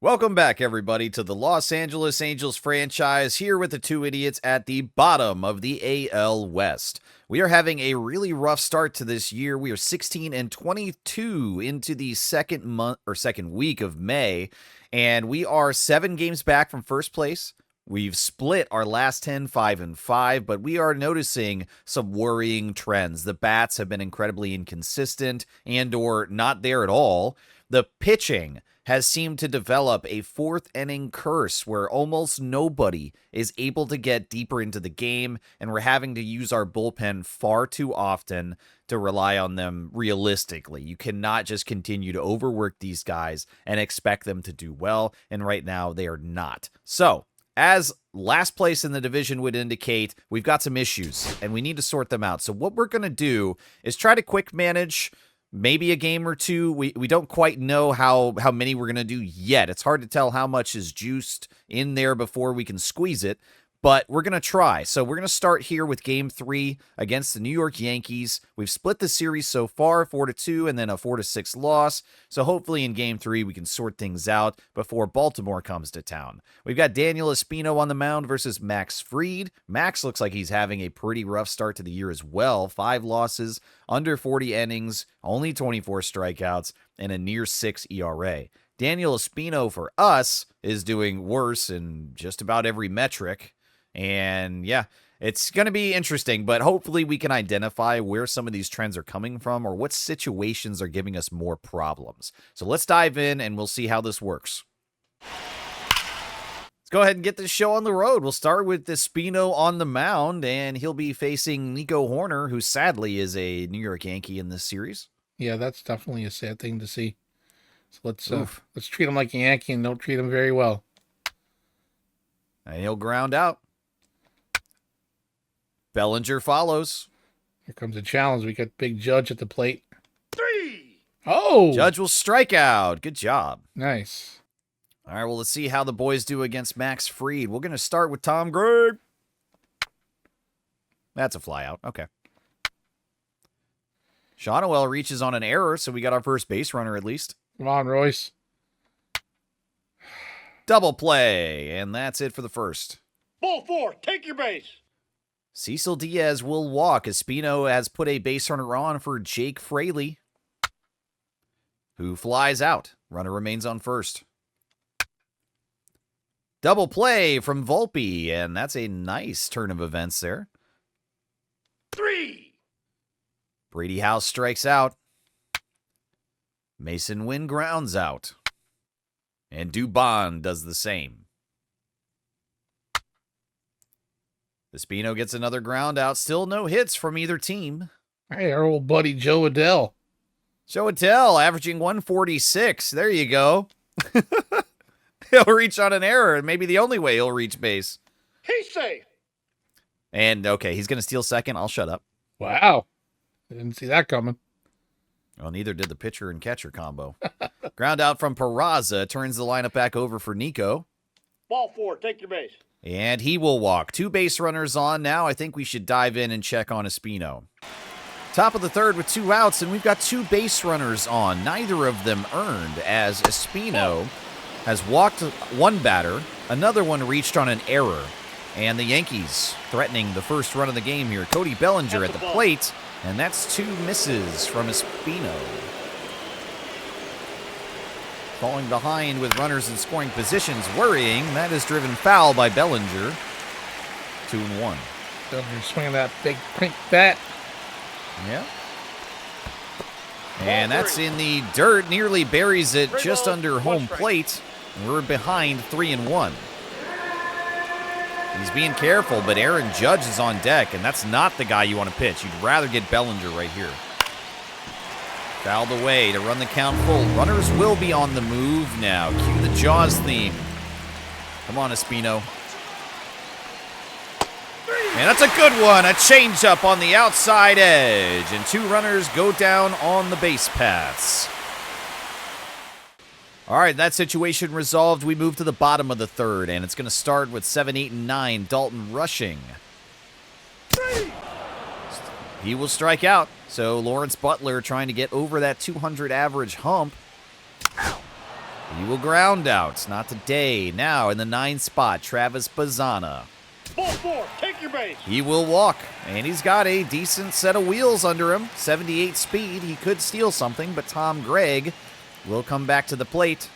Welcome back, everybody, to the Los Angeles Angels franchise, here with the two idiots at the bottom of the AL West. We are having a really rough start to this year. We are 16-22 into the second week of May, and we are 7 games back from first place. We've split our last 10, 5-5, but we are noticing some worrying trends. The bats have been incredibly inconsistent and/or not there at all. The pitching has seemed to develop a fourth inning curse where almost nobody is able to get deeper into the game, and we're having to use our bullpen far too often to rely on them realistically. You cannot just continue to overwork these guys and expect them to do well, and right now they are not. So, as last place in the division would indicate, we've got some issues, and we need to sort them out. So what we're going to do is try to quick manage maybe a game or two. We don't quite know how many we're going to do yet. It's hard to tell how much is juiced in there before we can squeeze it, but we're going to try. So we're going to start here with Game 3 against the New York Yankees. We've split the series so far, 4-2, and then a 4-6 loss. So hopefully in Game 3 we can sort things out before Baltimore comes to town. We've got Daniel Espino on the mound versus Max Fried. Max looks like he's having a pretty rough start to the year as well. 5 losses, under 40 innings, only 24 strikeouts, and a near 6 ERA. Daniel Espino for us is doing worse in just about every metric. And yeah, it's going to be interesting, but hopefully we can identify where some of these trends are coming from or what situations are giving us more problems. So let's dive in and we'll see how this works. Let's go ahead and get this show on the road. We'll start with Espino on the mound, and he'll be facing Nico Horner, who sadly is a New York Yankee in this series. Yeah, that's definitely a sad thing to see. So let's treat him like a Yankee and don't treat him very well. And he'll ground out. Bellinger follows. Here comes a challenge. We got Big Judge at the plate. 3. Oh! Judge will strike out. Good job. Nice. All right, well, let's see how the boys do against Max Fried. We're going to start with Tom Gray. That's a flyout. Okay. Shawnoel reaches on an error, so we got our first base runner at least. Come on, Royce. Double play, and that's it for the first. Ball 4, take your base. Cecil Diaz will walk. Espino has put a base runner on for Jake Fraley, who flies out. Runner remains on first. Double play from Volpe, and that's a nice turn of events there. 3. Brady House strikes out. Mason Wynn grounds out. And Dubon does the same. Espino gets another ground out. Still no hits from either team. Hey, our old buddy Joe Adell. Joe Adell averaging 146. There you go. He'll reach on an error, and maybe the only way he'll reach base. He's safe. And, okay, he's going to steal second. I'll shut up. Wow. I didn't see that coming. Well, neither did the pitcher and catcher combo. Ground out from Peraza. Turns the lineup back over for Nico. Ball 4, take your base. And he will walk. 2 base runners on now. I think we should dive in and check on Espino. Top of the third with 2 outs, and we've got 2 base runners on. Neither of them earned, as Espino has walked 1 batter. Another one reached on an error. And the Yankees threatening the first run of the game here. Cody Bellinger at the plate, and that's 2 misses from Espino. Falling behind with runners in scoring positions, worrying. That is driven foul by Bellinger. 2-1. Bellinger swinging that big pink bat. Yeah. And that's in the dirt. Nearly buries it just under home plate. We're behind 3-1. He's being careful, but Aaron Judge is on deck, and that's not the guy you want to pitch. You'd rather get Bellinger right here. Fouled away to run the count full. Runners will be on the move now. Cue the Jaws theme. Come on, Espino. And that's a good one. A changeup on the outside edge. And 2 runners go down on the base paths. All right, that situation resolved. We move to the bottom of the third, and it's going to start with 7, 8, and 9. Dalton rushing. He will strike out. So Lawrence Butler trying to get over that 200 average hump. He will ground out. Not today. Now in the 9th spot, Travis Bazzana. Ball 4, take your base. He will walk, and he's got a decent set of wheels under him. 78 speed. He could steal something, but Tom Gregg will come back to the plate.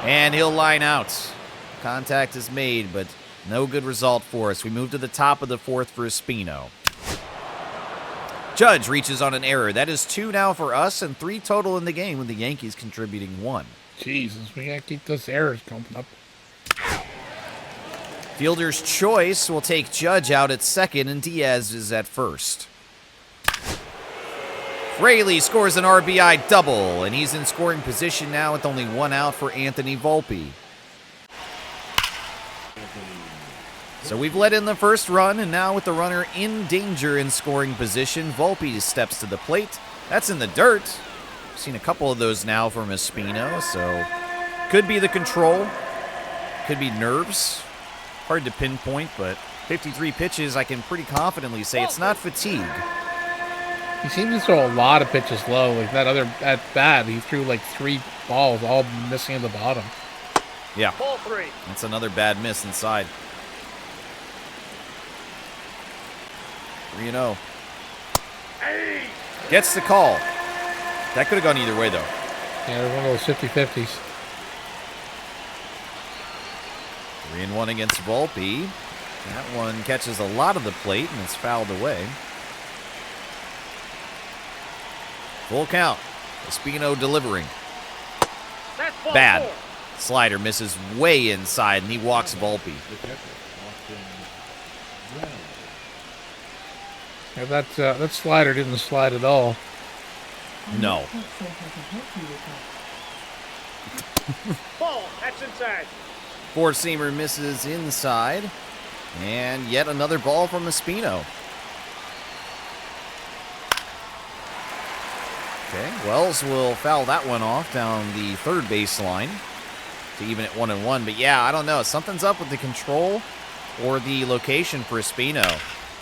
And he'll line out. Contact is made, but no good result for us. We move to the top of the 4th for Espino. Judge reaches on an error. That is 2 now for us and 3 total in the game, with the Yankees contributing 1. Jesus, we gotta keep those errors coming up. Fielder's choice will take Judge out at 2nd, and Diaz is at 1st. Fraley scores an RBI double, and he's in scoring position now with only 1 out for Anthony Volpe. So we've let in the first run, and now with the runner in danger in scoring position, Volpe steps to the plate. That's in the dirt. I've seen a couple of those now from Espino, so could be the control, could be nerves. Hard to pinpoint, but 53 pitches, I can pretty confidently say it's not fatigue. He seems to throw a lot of pitches low. Like that other at bat, he threw like 3 balls, all missing at the bottom. Yeah, Ball 3. that's another bad miss inside. 3-0. Hey. Gets the call. That could have gone either way, though. Yeah, it was one of those 50-50s. 3-1 against Volpe. That one catches a lot of the plate and it's fouled away. Full count. Espino delivering. That's ball Bad. 4. Slider misses way inside and he walks Volpe. Yeah, that slider didn't slide at all. No. Ball, that's inside. Four-seamer misses inside. And yet another ball from Espino. Okay, Wells will foul that one off down the 3rd baseline to even at 1-1. But yeah, I don't know. Something's up with the control or the location for Espino.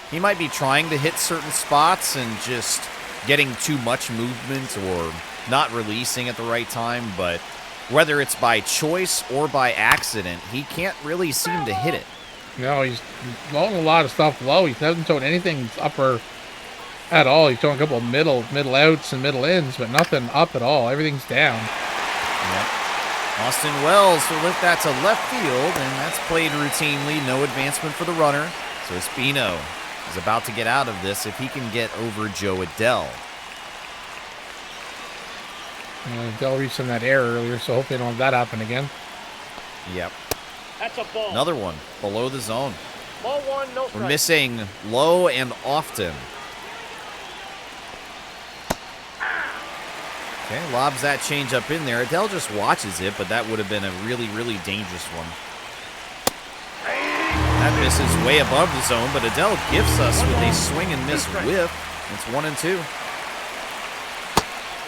He might be trying to hit certain spots and just getting too much movement or not releasing at the right time, but whether it's by choice or by accident, he can't really seem to hit it. No, he's throwing a lot of stuff low. He hasn't thrown anything upper at all. He's throwing a couple of middle outs and middle ins, but nothing up at all. Everything's down. Yep. Austin Wells will lift that to left field, and that's played routinely. No advancement for the runner. So Espino is about to get out of this if he can get over Joe Adell. Dell reached on that error earlier, so hopefully they don't have that happen again. Yep. That's a ball. Another one below the zone. Ball 1, no strike. We're missing low and often. Okay, lobs that change up in there. Adell just watches it, but that would have been a really, really dangerous one. That misses way above the zone, but Adell gifts us with a swing and miss whiff. It's 1-2.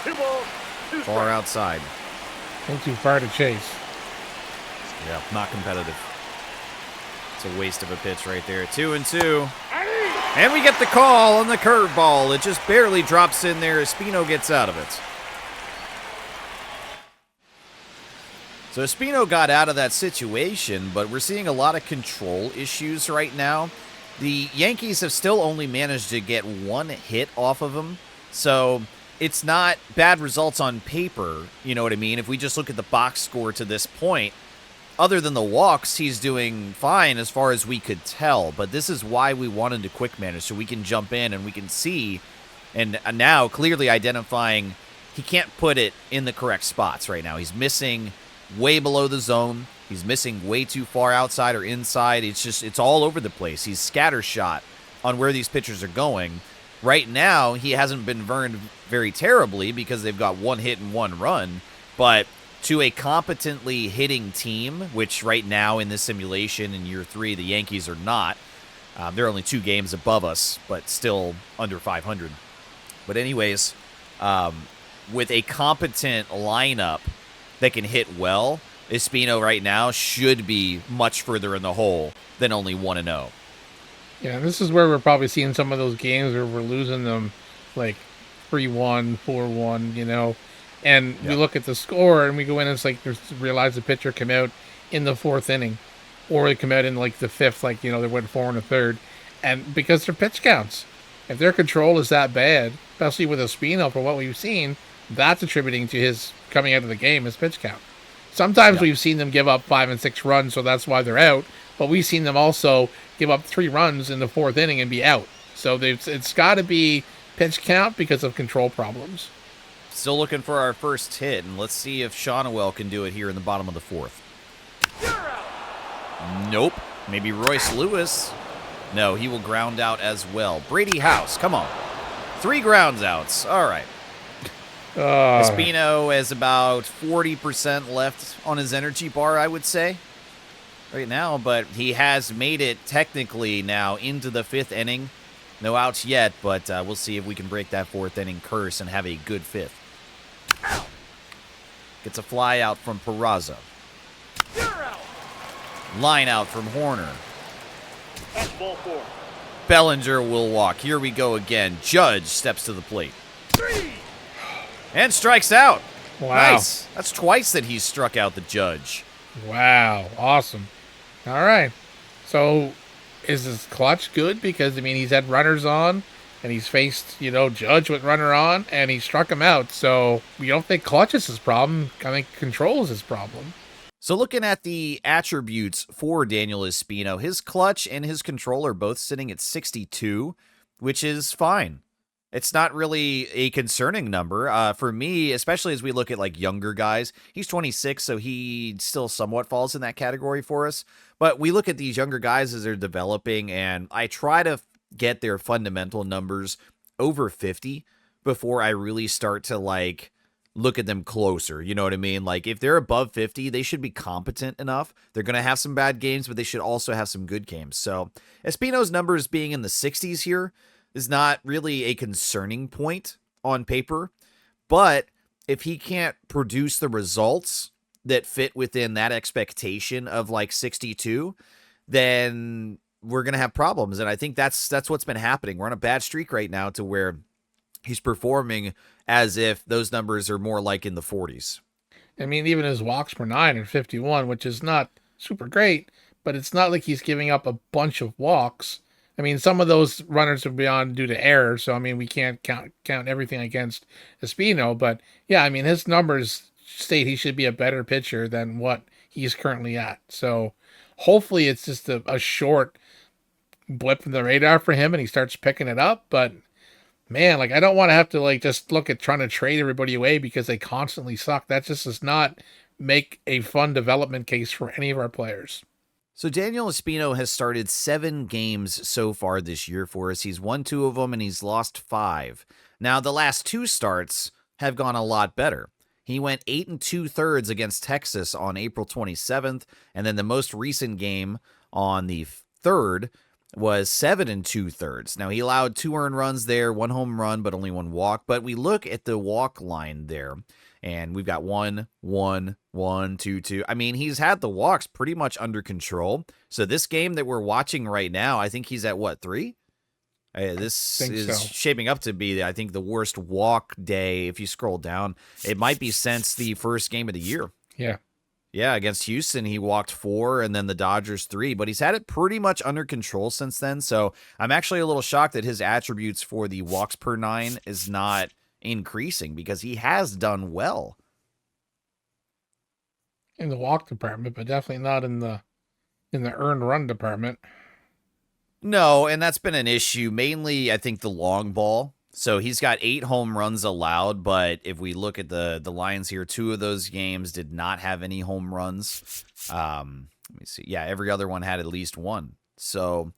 2 balls, 2 Far strikes. outside. Went too far to chase. Yeah, not competitive. It's a waste of a pitch right there. 2-2. Hey. And we get the call on the curveball. It just barely drops in there. Espino gets out of it. So Espino got out of that situation, but we're seeing a lot of control issues right now. The Yankees have still only managed to get 1 hit off of him. So it's not bad results on paper, you know what I mean? If we just look at the box score to this point, other than the walks, he's doing fine as far as we could tell. But this is why we wanted to quick manage, so we can jump in and we can see, and now clearly identifying he can't put it in the correct spots right now. He's missing way below the zone. He's missing way too far outside or inside. It's all over the place. He's scattershot on where these pitchers are going. Right now, he hasn't been burned very terribly because they've got 1 hit and 1 run. But to a competently hitting team, which right now in this simulation in year 3, the Yankees are not. They're only 2 games above us, but still under 500. But anyways, with a competent lineup that can hit well, Espino right now should be much further in the hole than only 1-0. Yeah, this is where we're probably seeing some of those games where we're losing them like 3-1, 4-1, And we Yep. look at the score and we go in and it's like realize the pitcher came out in the 4th inning, or they come out in like the 5th, like they went 4 and a third, and because their pitch counts, if their control is that bad, especially with Espino, for what we've seen, that's attributing to his coming out of the game, his pitch count. Sometimes Yep. we've seen them give up 5 and 6 runs, so that's why they're out. But we've seen them also give up 3 runs in the 4th inning and be out. So it's got to be pitch count because of control problems. Still looking for our first hit, and let's see if Shonowell can do it here in the bottom of the 4th. Nope. Maybe Royce Lewis. No, he will ground out as well. Brady House, come on. 3 grounds outs. All right. Espino has about 40% left on his energy bar, I would say, right now. But he has made it technically now into the 5th inning. No outs yet, but we'll see if we can break that 4th inning curse and have a good 5th. Gets a fly out from Peraza. Line out from Horner. That's ball 4. Bellinger will walk. Here we go again. Judge steps to the plate. 3. And strikes out. Wow. Nice. That's twice that he's struck out the Judge. Wow. Awesome. All right. So is his clutch good? Because, he's had runners on, and he's faced, Judge with runner on, and he struck him out. So we don't think clutch is his problem. I think control is his problem. So looking at the attributes for Daniel Espino, his clutch and his control are both sitting at 62, which is fine. It's not really a concerning number. For me, especially as we look at like younger guys, he's 26, so he still somewhat falls in that category for us. But we look at these younger guys as they're developing, and I try to get their fundamental numbers over 50 before I really start to like look at them closer. You know what I mean? Like if they're above 50, they should be competent enough. They're going to have some bad games, but they should also have some good games. So Espino's numbers being in the 60s here is not really a concerning point on paper, but if he can't produce the results that fit within that expectation of like 62, then we're going to have problems. And I think that's what's been happening. We're on a bad streak right now to where he's performing as if those numbers are more like in the 40s. Even his walks per 9 are 51, which is not super great, but it's not like he's giving up a bunch of walks. Some of those runners are beyond due to error, so we can't count everything against Espino. But yeah, his numbers state he should be a better pitcher than what he's currently at. So hopefully it's just a short blip in the radar for him and he starts picking it up. But man, I don't want to have to just look at trying to trade everybody away because they constantly suck. That just does not make a fun development case for any of our players. So Daniel Espino has started 7 games so far this year for us. He's won 2 of them and he's lost 5. Now, the last 2 starts have gone a lot better. He went 8 2/3 against Texas on April 27th, and then the most recent game on the 3rd was 7 2/3. Now, he allowed 2 earned runs there, 1 home run, but only 1 walk. But we look at the walk line there, and we've got 1, 1, 1, 2, 2. He's had the walks pretty much under control. So this game that we're watching right now, I think he's at what, 3? This is shaping up to be, I think, the worst walk day. If you scroll down, it might be since the first game of the year. Yeah. Yeah, against Houston, he walked 4, and then the Dodgers 3, but he's had it pretty much under control since then. So I'm actually a little shocked that his attributes for the walks per 9 is not increasing because he has done well In the walk department, but definitely not in the earned run department. No, and that's been an issue, mainly I think the long ball. So he's got 8 home runs allowed, but if we look at the lines here, 2 of those games did not have any home runs. Let me see. Yeah, every other one had at least 1. So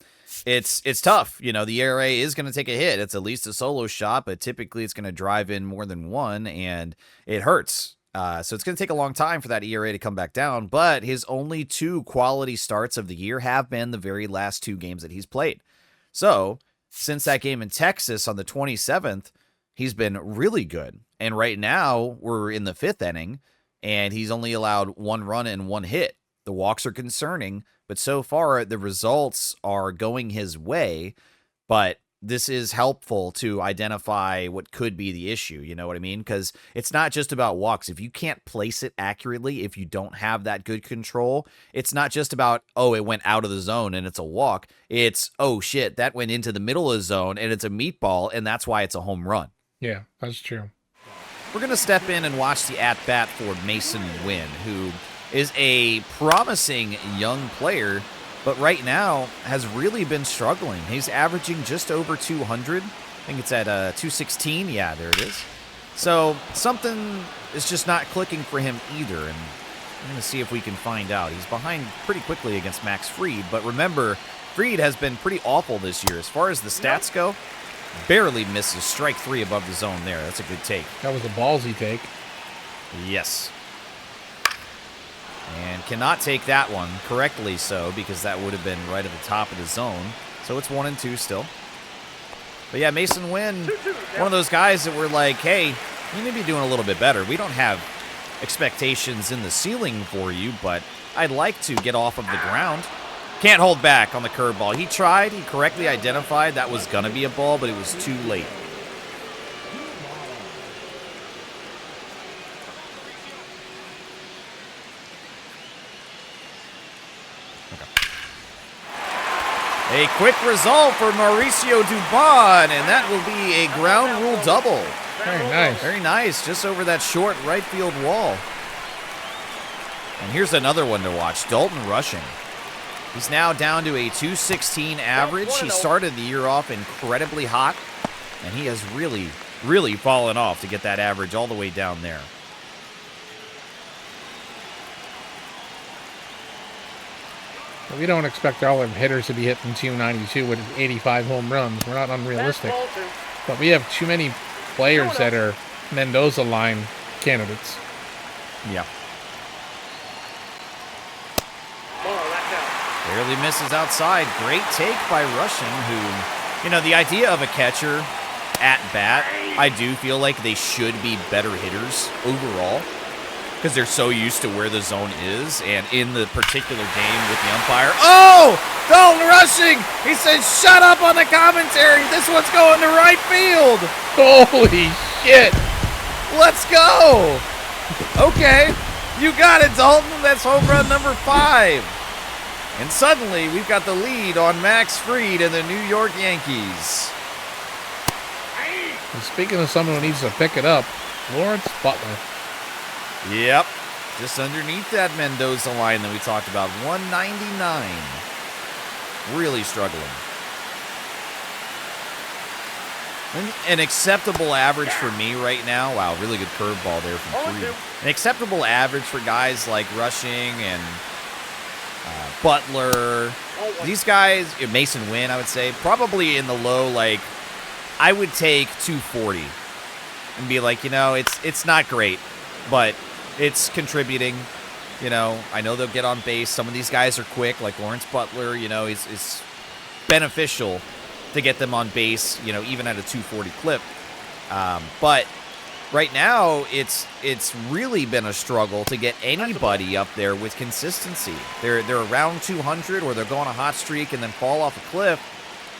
it's tough. The ERA is going to take a hit. It's at least a solo shot, but typically it's going to drive in more than 1, and it hurts. So it's going to take a long time for that ERA to come back down, but his only 2 quality starts of the year have been the very last 2 games that he's played. So since that game in Texas on the 27th, he's been really good. And right now we're in the 5th inning and he's only allowed 1 run and 1 hit. The walks are concerning, but so far the results are going his way. But this is helpful to identify what could be the issue. You know what I mean? Because it's not just about walks. If you can't place it accurately, if you don't have that good control, it's not just about, oh, it went out of the zone and it's a walk. It's, oh, shit, that went into the middle of the zone and it's a meatball, and that's why it's a home run. Yeah, that's true. We're going to step in and watch the at-bat for Mason Wynn, who is a promising young player, but right now has really been struggling. He's averaging just over 200. I think it's at 216. Yeah, there it is. So something is just not clicking for him either, and I'm going to see if we can find out. He's behind pretty quickly against Max Fried, but remember, Fried has been pretty awful this year. As far as the stats go, barely misses. Strike 3 above the zone there. That's a good take. That was a ballsy take. Yes. And cannot take that one, correctly so, because that would have been right at the top of the zone. So it's 1-2 still. But yeah, Mason Wynn, one of those guys that we're like, hey, you may be doing a little bit better. We don't have expectations in the ceiling for you, but I'd like to get off of the ground. Can't hold back on the curveball. He tried. He correctly identified that was going to be a ball, but it was too late. A quick result for Mauricio Dubon, and that will be a ground rule double. Very nice. Very nice, just over that short right field wall. And here's another one to watch, Dalton Rushing. He's now down to a 216 average. He started the year off incredibly hot, and he has really, really fallen off to get that average all the way down there. We don't expect all our hitters to be hitting 292 with 85 home runs. We're not unrealistic. But we have too many players that are Mendoza line candidates. Yeah. Barely misses outside. Great take by Rushing, who, the idea of a catcher at bat, I do feel like they should be better hitters overall, because they're so used to where the zone is, and in the particular game with the umpire. Oh! Dalton Rushing! He says, shut up on the commentary! This one's going to right field! Holy shit! Let's go! Okay, you got it, Dalton. That's home run number 5. And suddenly, we've got the lead on Max Fried and the New York Yankees. And speaking of someone who needs to pick it up, Lawrence Butler. Yep, just underneath that Mendoza line that we talked about, 199. Really struggling. An acceptable average for me right now. Wow, really good curveball there from Fried. An acceptable average for guys like Rushing and Butler. These guys, Mason Wynn, I would say, probably in the low, I would take 240 and be like, it's not great, but it's contributing. I know they'll get on base. Some of these guys are quick, like Lawrence Butler. It's beneficial to get them on base, even at a 240 clip. But right now, it's really been a struggle to get anybody up there with consistency. They're around 200, or they're going a hot streak and then fall off a cliff,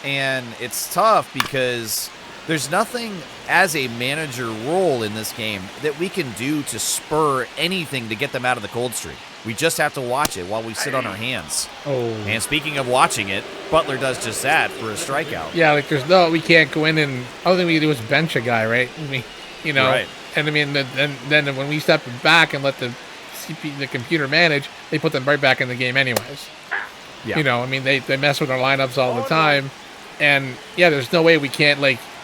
and it's tough because there's nothing as a manager role in this game that we can do to spur anything to get them out of the cold streak. We just have to watch it while we sit on our hands. Oh. And speaking of watching it, Butler does just that for a strikeout. Yeah, we can't go in and, all thing we can do is bench a guy, right? Right. And then when we step back and let the computer manage, they put them right back in the game anyways. Yeah. They mess with our lineups all the time. And yeah, there's no way we can't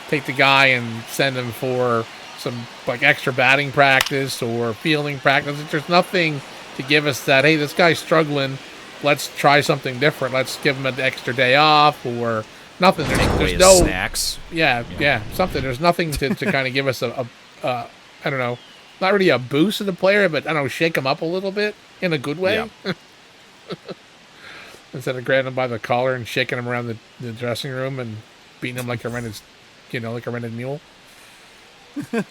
take the guy and send him for some extra batting practice or fielding practice. There's nothing to give us that, hey, this guy's struggling, let's try something different. Let's give him an extra day off or nothing. There's no snacks. Yeah, something. There's nothing to kind of give us a I don't know, not really a boost to the player, but I don't know, shake him up a little bit in a good way. Yeah. Instead of grabbing him by the collar and shaking him around the dressing room and beating him like a rented, like a rented mule. Okay.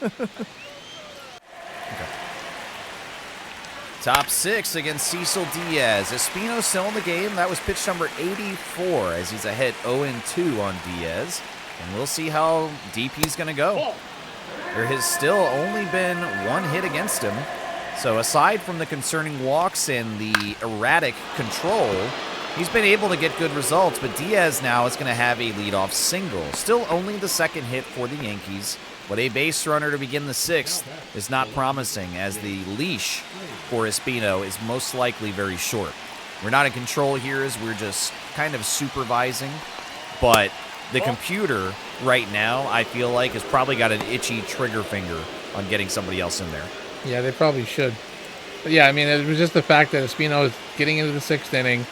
Top 6 against Cecil Diaz. Espino's still in the game. That was pitch number 84 as he's ahead 0-2 on Diaz. And we'll see how deep he's going to go. Ball. There has still only been one hit against him. So aside from the concerning walks and the erratic control, he's been able to get good results. But Diaz now is going to have a leadoff single. Still only the second hit for the Yankees. But a base runner to begin the sixth is not promising, as the leash for Espino is most likely very short. We're not in control here, as we're just kind of supervising. But the computer right now, I feel like, has probably got an itchy trigger finger on getting somebody else in there. Yeah, they probably should. But yeah, I mean, it was just the fact that Espino is getting into the sixth inning.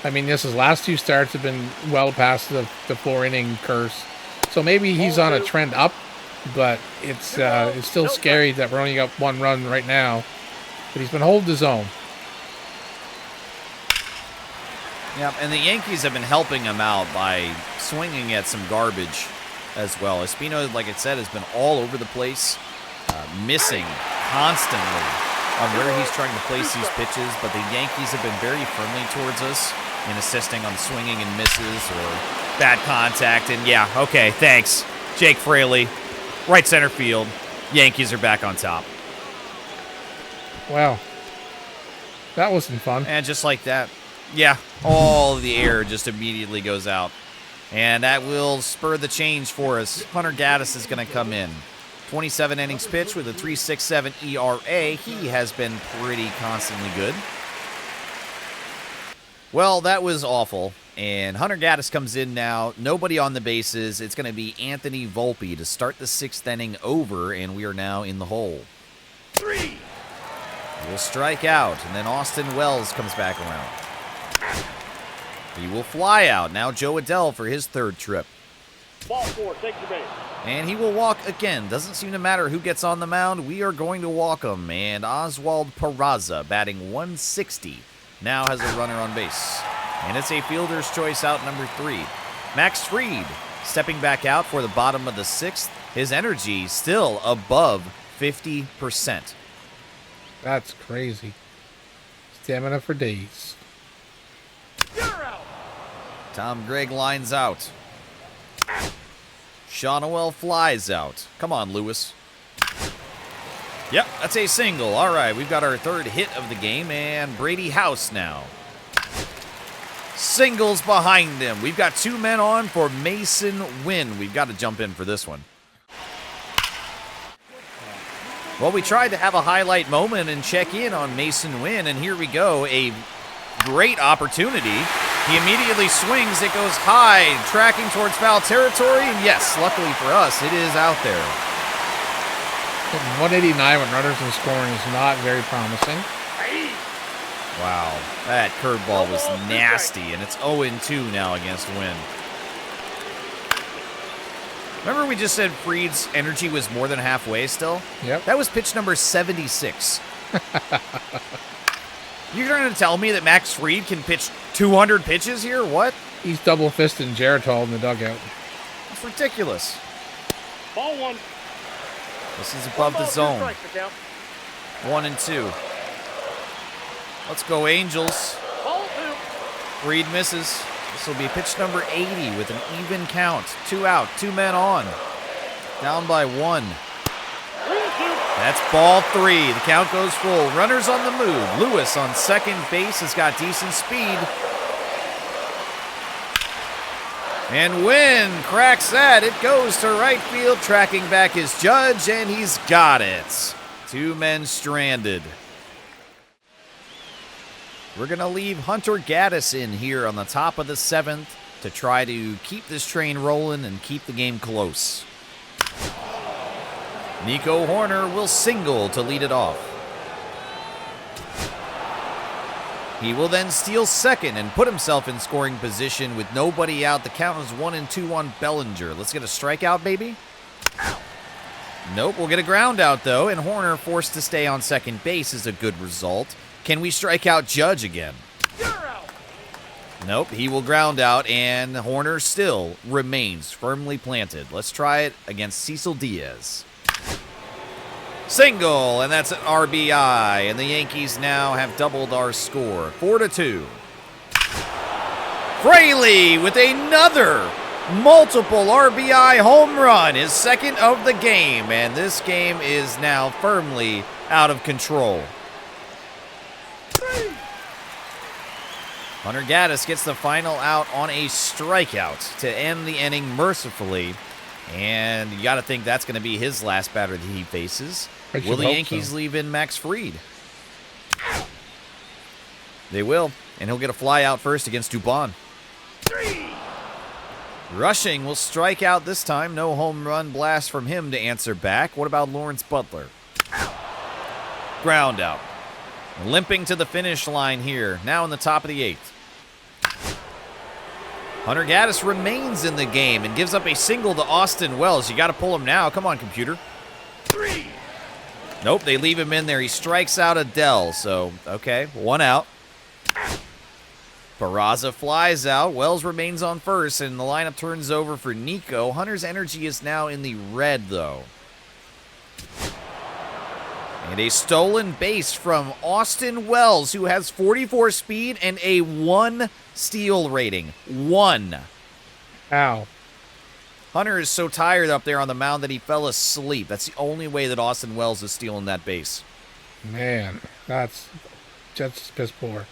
I mean, his last two starts have been well past the 4-inning curse. So maybe he's on a trend up, but it's still scary that we're only got one run right now. But he's been holding his own. Yep, and the Yankees have been helping him out by swinging at some garbage as well. Espino, like I said, has been all over the place, missing constantly on where he's trying to place these pitches, but the Yankees have been very friendly towards us in assisting on swinging and misses or bad contact. And yeah, okay, thanks. Jake Fraley, right center field. Yankees are back on top. Wow. That wasn't fun. And just like that, yeah, all of the air just immediately goes out. And that will spur the change for us. Hunter Gaddis is going to come in. 27 innings pitched with a 3.67 ERA. He has been pretty constantly good. Well, that was awful. And Hunter Gaddis comes in now. Nobody on the bases. It's going to be Anthony Volpe to start the sixth inning over, and we are now in the hole. 3. He will strike out, and then Austin Wells comes back around. He will fly out. Now Joe Adell for his third trip. Ball 4, take the base. And he will walk again. Doesn't seem to matter who gets on the mound. We are going to walk him. And Oswald Peraza, batting 160, now has a runner on base. And it's a fielder's choice out number 3. Max Fried stepping back out for the bottom of the sixth. His energy still above 50%. That's crazy. Stamina for days. You're out. Tom Gregg lines out. Sean Noel flies out. Come on, Lewis. Yep, that's a single. All right, we've got our third hit of the game, and Brady House now. Singles behind him. We've got 2 men on for Mason Wynn. We've got to jump in for this one. Well, we tried to have a highlight moment and check in on Mason Wynn, and here we go. A great opportunity. He immediately swings. It goes high, tracking towards foul territory. And yes, luckily for us, it is out there. 189 with runners in scoring is not very promising. Wow, that curveball was nasty, and it's 0-2 now against Wynn. Remember we just said Fried's energy was more than halfway still? Yep. That was pitch number 76. You're going to tell me that Max Fried can pitch 200 pitches here? What? He's double-fisting Geritol in the dugout. That's ridiculous. Ball 1. This is above the zone. 1-2. Let's go, Angels. Ball 2. Fried misses. This will be pitch number 80 with an even count. 2 out, 2 men on. Down by 1. 3-2. That's ball 3. The count goes full. Runners on the move. Lewis on second base has got decent speed. And Wynn cracks that. It goes to right field, tracking back his Judge, and he's got it. 2 men stranded. We're going to leave Hunter Gaddis in here on the top of the 7th to try to keep this train rolling and keep the game close. Nico Horner will single to lead it off. He will then steal second and put himself in scoring position with nobody out. The count is 1-2 on Bellinger. Let's get a strikeout, baby. Nope, we'll get a ground out, though, and Horner forced to stay on second base is a good result. Can we strike out Judge again? You're out. Nope, he will ground out, and Horner still remains firmly planted. Let's try it against Cecil Diaz. Single, and that's an RBI, and the Yankees now have doubled our score, 4-2. Fraley with another multiple RBI home run, his second of the game, and this game is now firmly out of control. Hunter Gaddis gets the final out on a strikeout to end the inning mercifully, and you got to think that's going to be his last batter that he faces. Will the Yankees leave in Max Fried? They will, and he'll get a fly out first against Dubon. Rushing will strike out this time. No home run blast from him to answer back. What about Lawrence Butler? Ground out. Limping to the finish line here. Now in the top of the 8th. Hunter Gaddis remains in the game and gives up a single to Austin Wells. You got to pull him now. Come on, computer. Nope, they leave him in there. He strikes out Adele. So, okay, 1 out. Peraza flies out. Wells remains on first, and the lineup turns over for Nico. Hunter's energy is now in the red, though. And a stolen base from Austin Wells, who has 44 speed and a 1 steal rating. 1. Ow. Hunter is so tired up there on the mound that he fell asleep. That's the only way that Austin Wells is stealing that base. Man, that's just piss poor.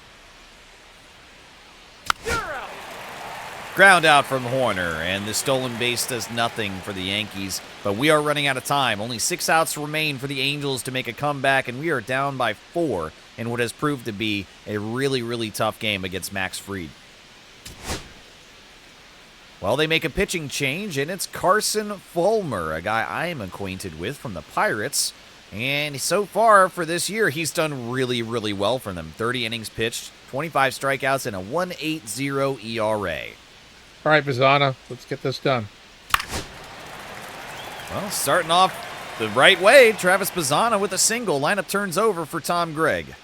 Ground out from Horner, and the stolen base does nothing for the Yankees. But we are running out of time. Only 6 outs remain for the Angels to make a comeback, and we are down by 4 in what has proved to be a really, really tough game against Max Fried. Well, they make a pitching change, and it's Carson Fulmer, a guy I am acquainted with from the Pirates. And so far for this year, he's done really, really well for them. 30 innings pitched, 25 strikeouts, and a 1.80 ERA. All right, Bazzana, let's get this done. Well, starting off the right way, Travis Bazzana with a single. Lineup turns over for Tom Gregg.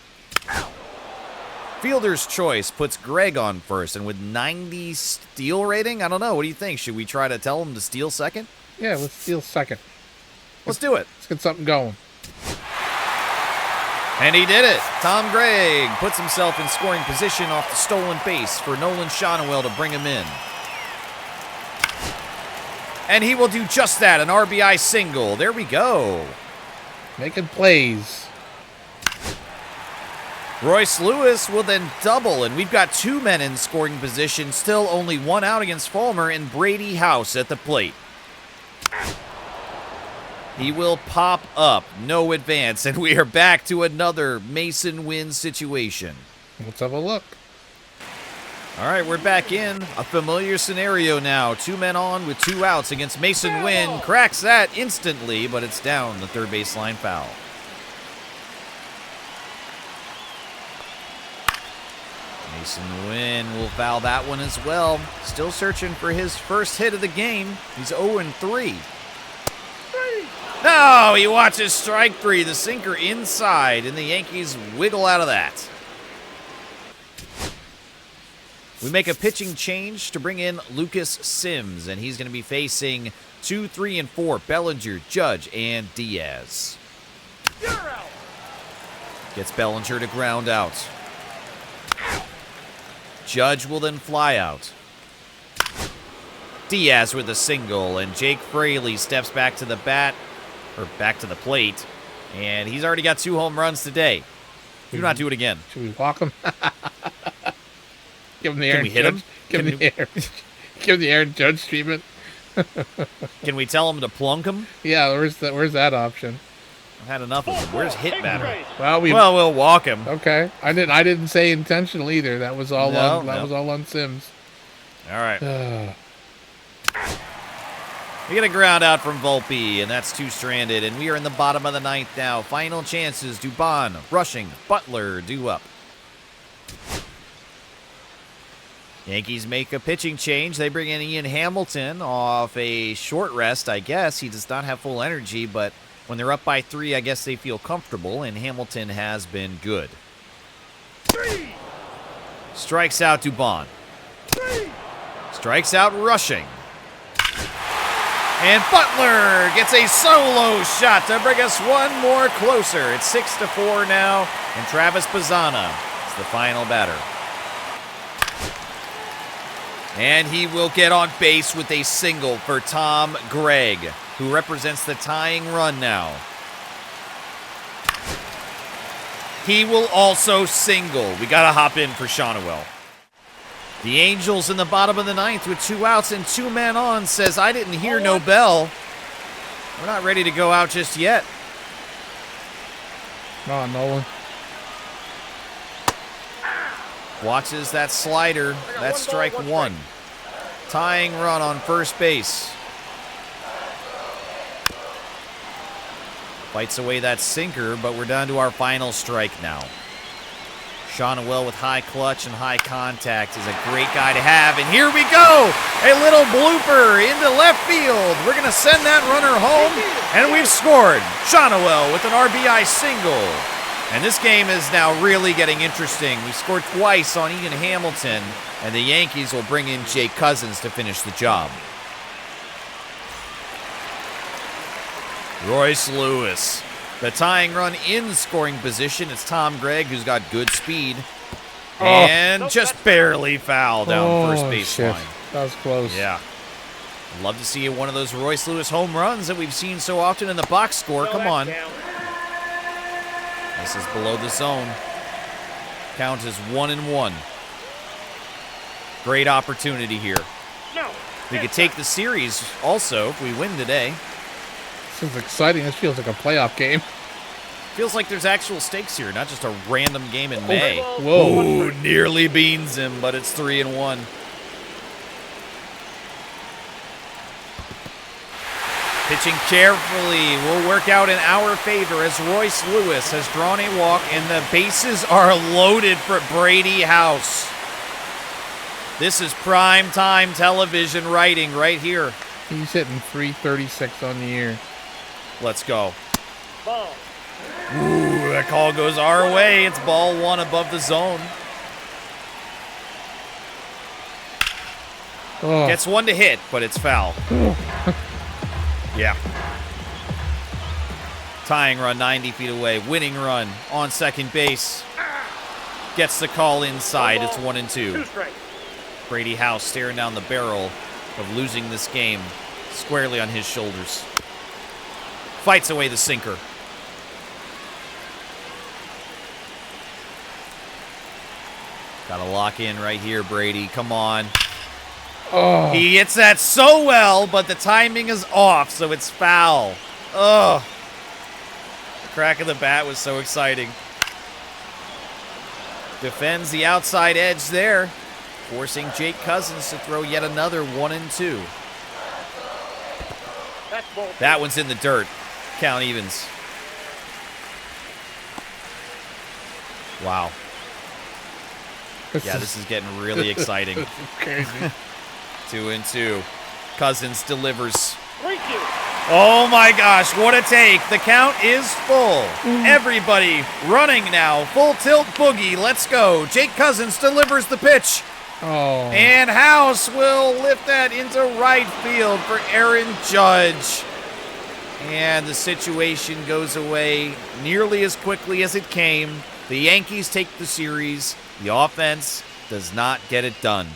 Fielder's choice puts Gregg on first, and with 90 steal rating, I don't know. What do you think? Should we try to tell him to steal second? Yeah, let's steal second. Let's do it. Let's get something going. And he did it. Tom Gregg puts himself in scoring position off the stolen base for Nolan Shonowell to bring him in. And he will do just that, an RBI single. There we go. Making plays. Royce Lewis will then double, and we've got 2 men in scoring position. Still only 1 out against Fulmer, and Brady House at the plate. He will pop up. No advance, and we are back to another Mason Wynn situation. Let's have a look. All right, we're back in. A familiar scenario now. 2 men on with 2 outs against Mason Wynn. Cracks that instantly, but it's down the third baseline foul. Mason Wynn will foul that one as well. Still searching for his first hit of the game. He's 0-3. No, he watches strike 3. The sinker inside, and the Yankees wiggle out of that. We make a pitching change to bring in Lucas Sims, and he's going to be facing 2, 3, and 4, Bellinger, Judge, and Diaz. Gets Bellinger to ground out. Judge will then fly out. Diaz with a single, and Jake Fraley steps back to the bat, or back to the plate, and he's already got 2 home runs today. Do not do it again. Should we walk him? Give him the air. Can we hit him? Give him the air. Give him the Aaron Judge treatment. Can we tell him to plunk him? Yeah, where's that option? I've had enough of him. Where's hit batter? Well, we'll walk him. Okay. I didn't say intentional either. That was all was all on Sims. All right. We get a ground out from Volpe, and that's 2 stranded, and we are in the bottom of the 9th now. Final chances, Dubon, rushing, Butler, due up. Yankees make a pitching change. They bring in Ian Hamilton off a short rest, I guess. He does not have full energy, but when they're up by 3, I guess they feel comfortable, and Hamilton has been good. Strikes out Dubon. Strikes out rushing. And Butler gets a solo shot to bring us 1 more closer. It's 6-4 now, and Travis Bazzana is the final batter. And he will get on base with a single for Tom Gregg, who represents the tying run now. He will also single. We got to hop in for Shonowell. The Angels in the bottom of the ninth with 2 outs and 2 men on says, I didn't hear no bell. We're not ready to go out just yet. Come on, Nolan. Watches that slider. That's strike 1. Tying run on first base. Fights away that sinker, but we're down to our final strike now. Shonowell with high clutch and high contact is a great guy to have. And here we go! A little blooper into left field. We're going to send that runner home, and we've scored. Shonowell with an RBI single. And this game is now really getting interesting. We scored twice on Ian Hamilton, and the Yankees will bring in Jake Cousins to finish the job. Royce Lewis. The tying run in scoring position. It's Tom Gregg, who's got good speed. And just barely foul down first baseline. That was close. Yeah. I'd love to see one of those Royce Lewis home runs that we've seen so often in the box score. Come on. This is below the zone. Count is 1-1. Great opportunity here. We could take the series also if we win today. This is exciting. This feels like a playoff game. Feels like there's actual stakes here, not just a random game in May. Whoa. Ooh, nearly beans him, but it's 3-1. Pitching carefully will work out in our favor as Royce Lewis has drawn a walk and the bases are loaded for Brady House. This is prime time television writing right here. He's hitting 336 on the year. Let's go. Ooh, that call goes our way. It's ball 1 above the zone. Oh. Gets 1 to hit, but it's foul. Yeah. Tying run 90 feet away. Winning run on second base. Gets the call inside. It's 1-2. Brady House staring down the barrel of losing this game squarely on his shoulders. Fights away the sinker. Gotta lock in right here, Brady. Come on. Oh. He hits that so well, but the timing is off, so it's foul. Ugh. The crack of the bat was so exciting. Defends the outside edge there, forcing Jake Cousins to throw yet another 1-2. That one's in the dirt. Count evens. Wow. This is getting really exciting. This is crazy. 2-2. Cousins delivers. Oh my gosh, what a take. The count is full. Everybody running now. Full tilt boogie. Let's go. Jake Cousins delivers the pitch. Oh. And House will lift that into right field for Aaron Judge. And the situation goes away nearly as quickly as it came. The Yankees take the series. The offense does not get it done.